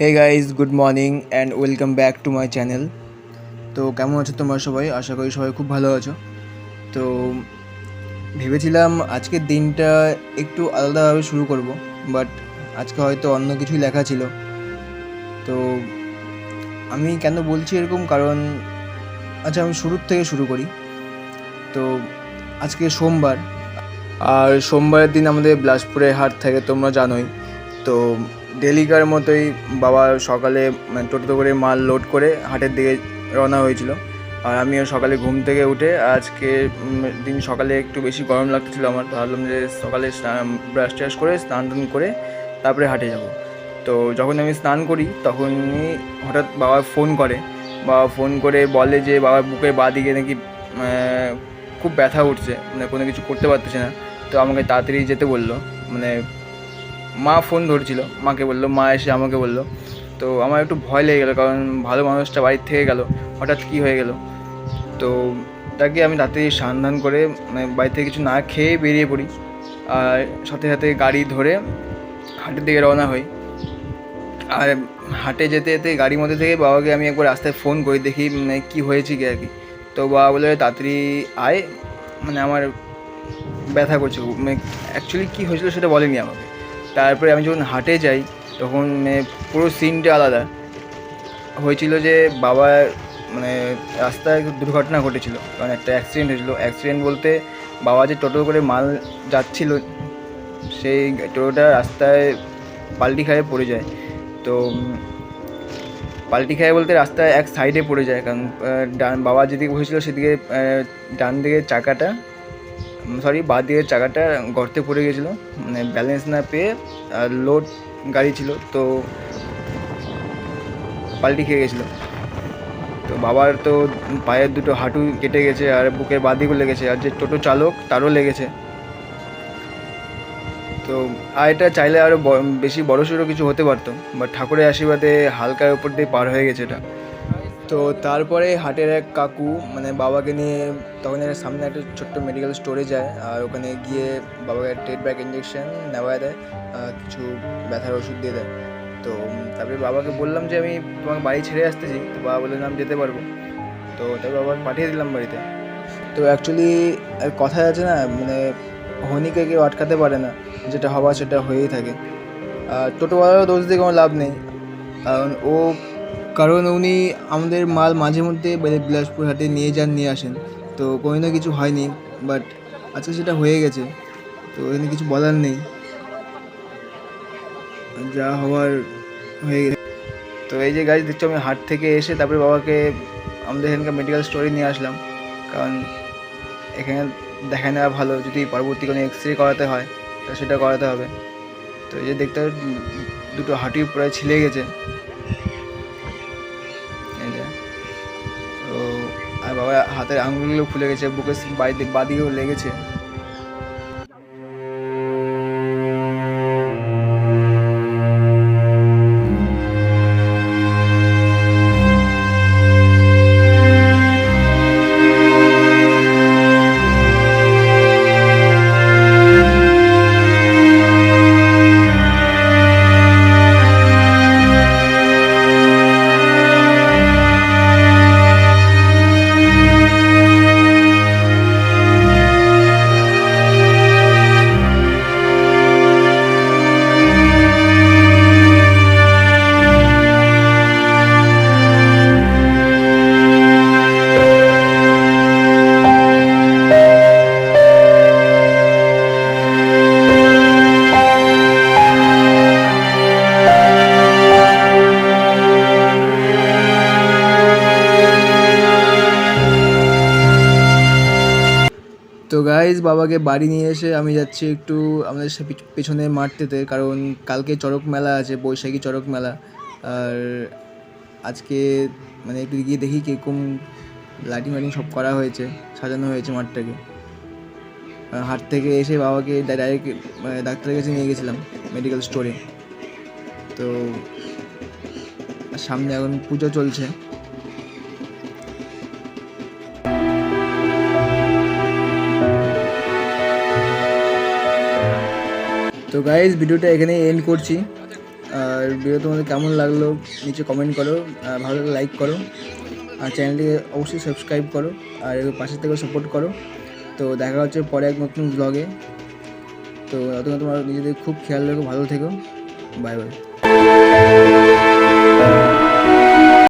Hey guys, good morning and welcome back to my channel. তো কেমন আছো তোমরা সবাই? আশা করি সবাই খুব ভালো আছো। তো ভেবেছিলাম আজকের দিনটা একটু আলাদাভাবে শুরু করব, বাট আজকে হয়তো অন্য কিছুই লেখা ছিল। তো আমি কেন বলছি এরকম, কারণ আচ্ছা আমি শুরুর থেকে শুরু করি। তো আজকে সোমবার, আর সোমবারের দিন আমাদের বিলাসপুরে হাট থাকে, তোমরা জানোই। তো ডেলিকার মতোই বাবা সকালে টোটো করে মাল লোড করে হাটের দিকে রওনা হয়েছিল। আর আমিও সকালে ঘুম থেকে উঠে আজকে দিন সকালে একটু বেশি গরম লাগতেছিল আমার, তো ভাবলাম যে সকালে ব্রাশ ট্রাশ করে স্নান টান করে তারপরে হাটে যাব। তো যখন আমি স্নান করি তখনই হঠাৎ বাবা ফোন করে বলে যে বাবার বুকের বাঁ দিকে নাকি খুব ব্যথা উঠছে, মানে কোনো কিছু করতে পারতেছে না। তো আমাকে তাড়াতাড়ি যেতে বললো, মানে মা ফোন ধরেছিল, মাকে বললো, মা এসে আমাকে বললো। তো আমার একটু ভয় লেগে গেলো, কারণ ভালো মানুষটা বাড়ির থেকে গেল, হঠাৎ কী হয়ে গেল। তো তাকে আমি তাড়াতাড়ি স্নান করে মানে বাড়ি থেকে কিছু না খেয়ে বেরিয়ে পড়ি, আর সাথে সাথে গাড়ি ধরে হাটের দিকে রওনা হই। আর হাটে যেতে যেতে গাড়ির মধ্যে থেকে বাবাকে আমি একবার রাস্তায় ফোন করি, দেখি মানে কী হয়েছে কি আর কি। তো বাবা বলে তাড়াতাড়ি আয়, মানে আমার ব্যথা করছে, মানে অ্যাকচুয়ালি কী হয়েছিল সেটা বলেনি আমাকে। তারপরে আমি যখন হাটে যাই তখন পুরো সিনটা আলাদা হয়েছিল, যে বাবা মানে রাস্তায় দুর্ঘটনা ঘটেছিল, কারণ একটা অ্যাক্সিডেন্ট হয়েছিল। অ্যাক্সিডেন্ট বলতে বাবা যে টোটো করে মাল যাচ্ছিল, সেই টোটোটা রাস্তায় পাল্টি খেয়ে পড়ে যায়। তো পাল্টি খেয়ে বলতে রাস্তায় এক সাইডে পড়ে যায়, কারণ বাবা যেদিকে বসেছিল সেদিকে ডান দিকের চাকাটা বাঁ দিকের চাকাটা গর্তে পড়ে গেছিলো, মানে ব্যালেন্স না পেয়ে। আর লোড গাড়ি ছিল, তো পাল্টি খেয়ে গেছিলো। তো বাবার তো পায়ের দুটো হাঁটু কেটে গেছে, আর বুকের বাঁ দিকেও লেগেছে, আর যে টোটো চালক তারও লেগেছে। তো আর এটা চাইলে আরও বেশি বড়সড় কিছু হতে পারতো, বাট ঠাকুরের আশীর্বাদে হালকার উপর দিয়ে পার হয়ে গেছে এটা। তো তারপরে হাটের এক কাকু মানে বাবাকে নিয়ে তখন সামনে একটা ছোট্ট মেডিকেল স্টোরে যায়, আর ওখানে গিয়ে বাবাকে টেট ব্যাক ইঞ্জেকশন নেওয়া দেয়, কিছু ব্যথার ওষুধ দিয়ে দেয়। তো তারপরে বাবাকে বললাম যে আমি তোমাকে বাড়ি ছেড়ে আসতেছি, তো বাবা বললেন আমি যেতে পারবো। তো তারপরে বাবাকে পাঠিয়ে দিলাম বাড়িতে। তো অ্যাকচুয়ালি কথায় আছে না, মানে হনিকে কেউ আটকাতে পারে না, যেটা হওয়া সেটা হয়েই থাকে। আর টোটোওয়ালারও দোষ দিয়ে কোনো লাভ নেই, কারণ উনি আমাদের মাল মাঝে মধ্যে বিলাসপুর হাটে নিয়ে আসেন। তো কোনো না কিছু হয়নি, বাট আজকে সেটা হয়ে গেছে, তো এখানে কিছু বলার নেই, যা হওয়ার হয়ে গেছে। তো এই যে গাড়ি দেখছো, আমি হাট থেকে এসে তারপরে বাবাকে আমাদের এখানকার মেডিকেল স্টোরে নিয়ে আসলাম, কারণ এখানে দেখা নেওয়া ভালো, যদি পরবর্তী কোনো এক্সরে করাতে হয় তো সেটা করাতে হবে। তো এই যে দেখতে দুটো হাঁটু প্রায় ছিলে গেছে, এই যে। তো আর বাবার হাতের আঙুলগুলো খুলে গেছে, বুকের বাদিকেও লেগেছে। তো গাইজ, বাবাকে বাড়ি নিয়ে এসে আমি যাচ্ছি একটু আমাদের পেছনে মাঠটাতে, কারণ কালকে চড়ক মেলা আছে, বৈশাখী চড়ক মেলা। আর আজকে মানে একটু গিয়ে দেখি কীরকম লাইটিং সব করা হয়েছে, সাজানো হয়েছে মাঠটাকে। হাট থেকে এসে বাবাকে ডাইরেক্ট ডাক্তারের কাছে নিয়ে গেছিলাম মেডিকেল স্টোরে। তো সামনে এখন পুজো চলছে। তো গাইজ, ভিডিওটা এখানেই এন্ড করছি। আর ভিডিও তোমাদের কেমন লাগলো নিচে কমেন্ট করো, ভালো লাগলে লাইক করো, আর চ্যানেলটিকে অবশ্যই সাবস্ক্রাইব করো, আর এর পাশে থেকে সাপোর্ট করো। তো দেখা হচ্ছে পরে এক নতুন ব্লগে। তো ততক্ষণ তোমার নিজেদের খুব খেয়াল রেখো, ভালো থেকো, বাই বাই।